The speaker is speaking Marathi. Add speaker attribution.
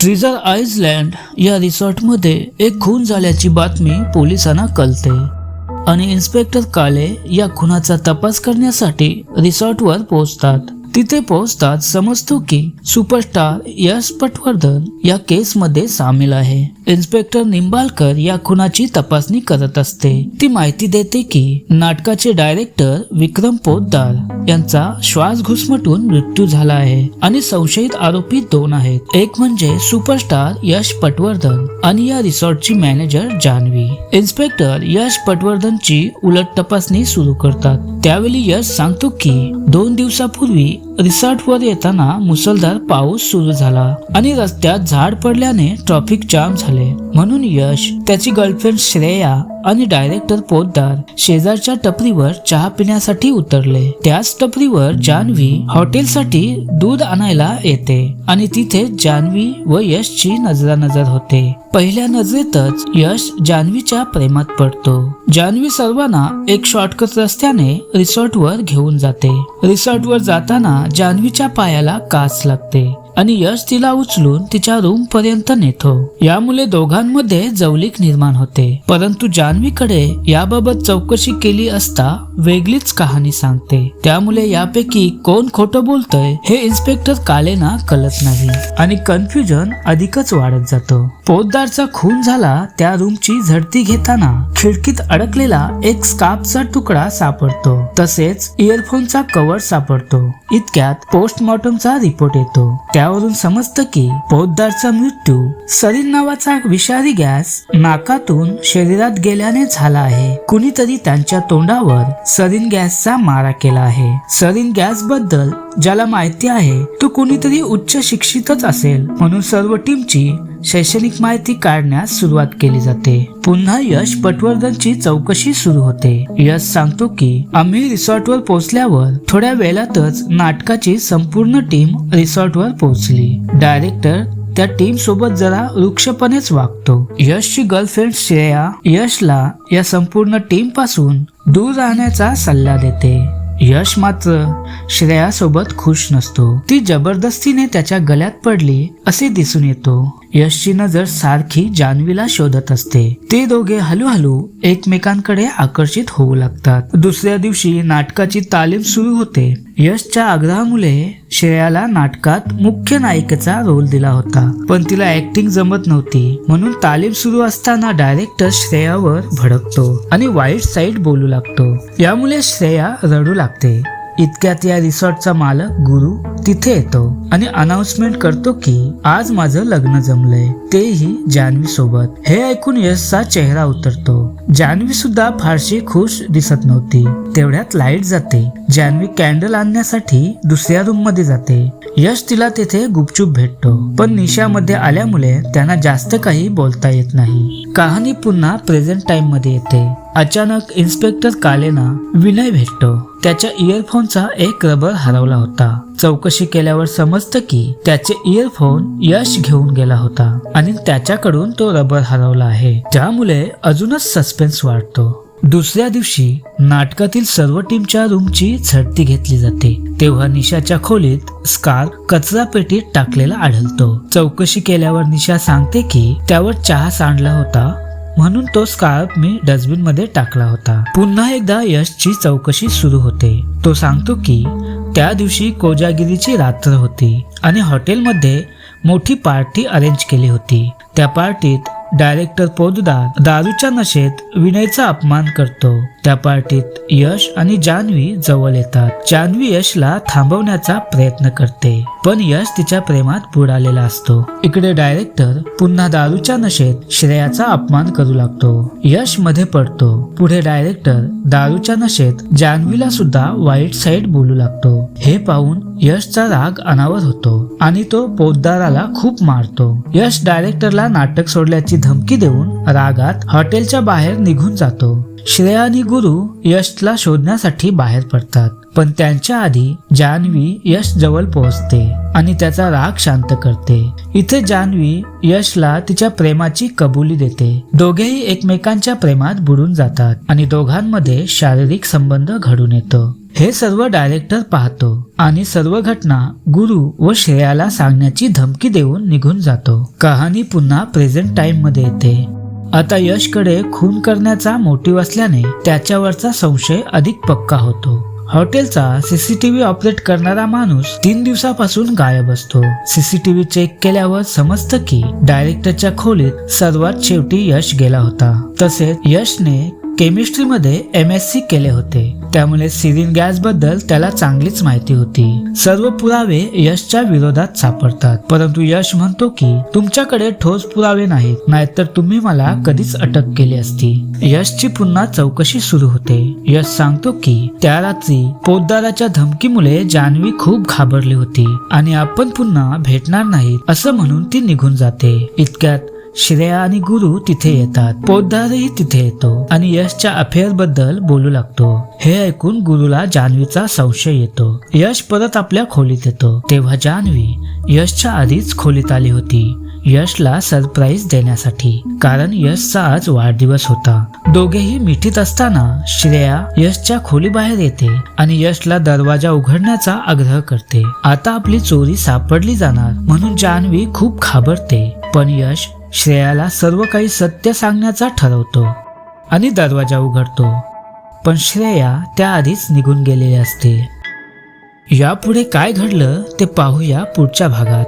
Speaker 1: ट्रिझर आइलँड या रिसॉर्टमध्ये एक खून झाल्याची बातमी पोलिसांना कळते आणि इन्स्पेक्टर काले या खुनाचा तपास करण्यासाठी रिसॉर्टवर पोहोचतात. तिथे पोहोचताच समजतो की सुपरस्टार यश पटवर्धन या केसमध्ये सामील आहे. इन्स्पेक्टर निंबाळकर या खुनाची तपासणी करत असते. ती माहिती देते की नाटकाचे डायरेक्टर विक्रम पोद्दार यांचा श्वास घुसमटून मृत्यू झाला आहे आणि संशयित आरोपी 2 आहेत. एक म्हणजे सुपरस्टार यश पटवर्धन आणि या रिसॉर्टची मॅनेजर जान्हवी. इन्स्पेक्टर यश पटवर्धनची उलट तपासणी सुरू करतात. त्यावेळी यश सांगतो की 2 दिवसापूर्वी रिसॉर्टवर येताना मुसळधार पाऊस सुरू झाला आणि रस्त्यात झाड पडल्याने ट्रॅफिक जाम झाले. म्हणून यश, त्याची गर्लफ्रेंड श्रेया आणि डायरेक्टर पोद्दार शेजारच्या टपरीवर चहा पिण्यासाठी उतरले. त्याच टपरीवर जान्हवी हॉटेलसाठी दूध आणायला येते आणि तिथे जान्हवी व यशची नजरानजर होते. पहिल्या नजरेतच यश जान्हवीच्या प्रेमात पडतो. जान्हवी सर्वांना एक शॉर्टकट रस्त्याने रिसॉर्टवर घेऊन जाते. रिसॉर्टवर जाताना जान्हवीच्या पायाला काच लागते आणि यश तिला उचलून तिच्या रूम पर्यंत नेतो. यामुळे दोघांमध्ये जवळीक निर्माण होते. परंतु जान्हवीकडे याबाबत चौकशी केली असता वेगळीच कहाणी सांगते. त्यामुळे यापैकी कोण खोटं बोलतय हे इन्स्पेक्टर कालेना कळत नाही आणि कन्फ्युजन अधिकच वाढत जातो. पोद्दारचा खून झाला त्या रूमची झडती घेताना खिडकीत अडकलेला एक स्कार्फचा तुकडा सापडतो. तसेच इयरफोनचा कव्हर सापडतो. इतक्यात पोस्टमॉर्टमचा रिपोर्ट येतो. त्यावरून समजतं की पोद्दारचा मृत्यू सरीन नावाचा विषारी गॅस नाकातून शरीरात गेल्याने झाला आहे. कुणीतरी त्यांच्या तोंडावर सरीन गॅसचा मारा केला आहे. सरीन गॅस बद्दल ज्याला माहिती आहे तो कुणीतरी उच्च शिक्षितच असेल, म्हणून सर्व टीमची शैक्षणिक माहिती काढण्यास सुरुवात केली जाते. पुन्हा यश पटवर्धनची चौकशी सुरू होते. यश सांगतो की आम्ही रिसॉर्टवर पोहोचल्यावर थोड्या वेळातच नाटकाची संपूर्ण टीम रिसॉर्टवर पोहोचली. डायरेक्टर त्या टीम सोबत जरा रुक्षपणेच वागतो. यशची गर्लफ्रेंड श्रेया यशला या संपूर्ण टीम पासून दूर राहण्याचा सल्ला देते. यश मात्र श्रेया सोबत खुश नसतो. ती जबरदस्तीने त्याच्या गळ्यात पडली असे दिसून येतो. यशची नजर सारखी जान्हवीला शोधत असते. ते दोघे हळूहळू एकमेकांकडे आकर्षित होऊ लागतात. दुसऱ्या दिवशी नाटकाची तालीम सुरू होते. यशच्या आग्रहामुळे श्रेयाला नाटकात मुख्य नायिकेचा रोल दिला होता, पण तिला ऍक्टिंग जमत नव्हती. म्हणून तालीम सुरू असताना डायरेक्टर श्रेयावर भडकतो आणि वाईट साईड बोलू लागतो. यामुळे श्रेया रडू लागते. इतक्यात या रिसॉर्टचा मालक गुरु तिथे येतो आणि अनाउन्समेंट करतो की आज माझं लग्न जमलंय, तेही जान्हवी सोबत. हे ऐकून यशचा चेहरा उतरतो. जान्हवी सुद्धा फारशी खुश दिसत नव्हती. तेवढ्यात लाईट जाते. जान्हवी कॅन्डल आणण्यासाठी दुसऱ्या रूम मध्ये जाते. यश तिला तिथे गुपचूप भेटतो, पण निशामध्ये आल्यामुळे त्यांना जास्त काही बोलता येत नाही. कहाणी पुन्हा प्रेझेंट टाइम मध्ये येते. अचानक इन्स्पेक्टर कालेना विनय भेटतो. त्याच्या इयरफोनचा एक रबर हरवला होता. चौकशी केल्यावर समजतं की त्याचे इयरफोन यश घेऊन गेला होता आणि त्याच्याकडून तो रबर हरवला आहे. त्यामुळे अजूनच सस्पेन्स वाढतो. दुसऱ्या दिवशी नाटकातील सर्व टीमच्या रूमची झडती घेतली जाते. तेव्हा निशाच्या खोलीत स्कार्फ कचरा पेटीत टाकलेला आढळतो. चौकशी केल्यावर निशा सांगते की त्यावर चहा सांडला होता, म्हणून तो स्कार्फ मी डस्टबिन मध्ये टाकला होता. पुन्हा एकदा यशची चौकशी सुरू होते. तो सांगतो की त्या दिवशी कोजागिरीची रात्र होती आणि हॉटेलमध्ये मोठी पार्टी अरेंज केली होती. त्या पार्टीत डायरेक्टर पोद्दार दारूच्या नशेत विनयचा अपमान करतो. त्या पार्टीत यश आणि जान्हवी जवळ येतात. जान्हवी यशला थांबवण्याचा प्रयत्न करते, पण यश तिच्या प्रेमात बुडालेला असतो. इकडे डायरेक्टर पुन्हा दारूच्या नशेत श्रेयाचा अपमान करू लागतो. यश मध्ये पडतो. पुढे डायरेक्टर दारूच्या नशेत जान्हवीला सुद्धा वाईट साईड बोलू लागतो. हे पाहून यशचा राग अनावर होतो आणि तो पोद्दाराला खूप मारतो. यश डायरेक्टरला नाटक सोडल्याची धमकी देऊन रागात हॉटेलच्या बाहेर निघून जातो. श्रेया आणि गुरु यशला शोधण्यासाठी बाहेर पडतात, पण त्यांच्या आधी जान्हवी यश जवळ पोहोचते आणि त्याचा राग शांत करते. इथे जान्हवी यशला तिच्या प्रेमाची कबुली देते. दोघेही एकमेकांच्या प्रेमात बुडून जातात आणि दोघांमध्ये शारीरिक संबंध घडून येतो. हे सर्व डायरेक्टर पाहतो आणि सर्व घटना गुरु व श्रेयाला सांगण्याची धमकी देऊन निघून जातो. कहाणी पुन्हा प्रेझेंट टाइम मध्ये येते. आता यशकडे खून करण्याचा मोटिव्ह असल्याने त्याच्यावरचा संशय अधिक पक्का होतो. हॉटेलचा सीसीटीव्ही ऑपरेट करणारा माणूस 3 दिवसापासून गायब असतो. सीसीटीव्ही चेक केल्यावर समजतं की डायरेक्टरच्या खोलीत सर्वात शेवटी यश गेला होता. तसेच यशने केमिस्ट्री मध्ये MSc केले होते, त्यामुळे सिरिन गॅस बद्दल त्याला चांगलीच माहिती होती. सर्व पुरावे यशच्या विरोधात सापडतात, परंतु यश म्हणतो की तुमच्याकडे ठोस पुरावे नाहीत, नाहीतर तुम्ही मला कधीच अटक केली असती. यशची पुन्हा चौकशी सुरू होते. यश सांगतो की त्या रात्री पोतदाराच्या धमकीमुळे जान्हवी खूप घाबरली होती आणि आपण पुन्हा भेटणार नाहीत असं म्हणून ती निघून जाते. इतक्यात श्रेया आणि गुरु तिथे येतात. पोतदारही तिथे येतो आणि यशच्या अफेअर बद्दल बोलू लागतो. हे ऐकून गुरुला जान्हवीचा संशय येतो. यश परत आपल्या खोलीत येतो तेव्हा जान्हवी यशच्या आधीच खोलीत आली होती, यशला सरप्राईज देण्यासाठी, कारण यशचा आज वाढदिवस होता. दोघेही मिठीत असताना श्रेया यशच्या खोलीबाहेर येते आणि यशला दरवाजा उघडण्याचा आग्रह करते. आता आपली चोरी सापडली जाणार म्हणून जान्हवी खूप घाबरते, पण यश श्रेयाला सर्व काही सत्य सांगण्याचा ठरवतो आणि दरवाजा उघडतो. पण श्रेया त्याआधीच निघून गेलेली असते. यापुढे काय घडलं ते पाहूया पुढच्या भागात.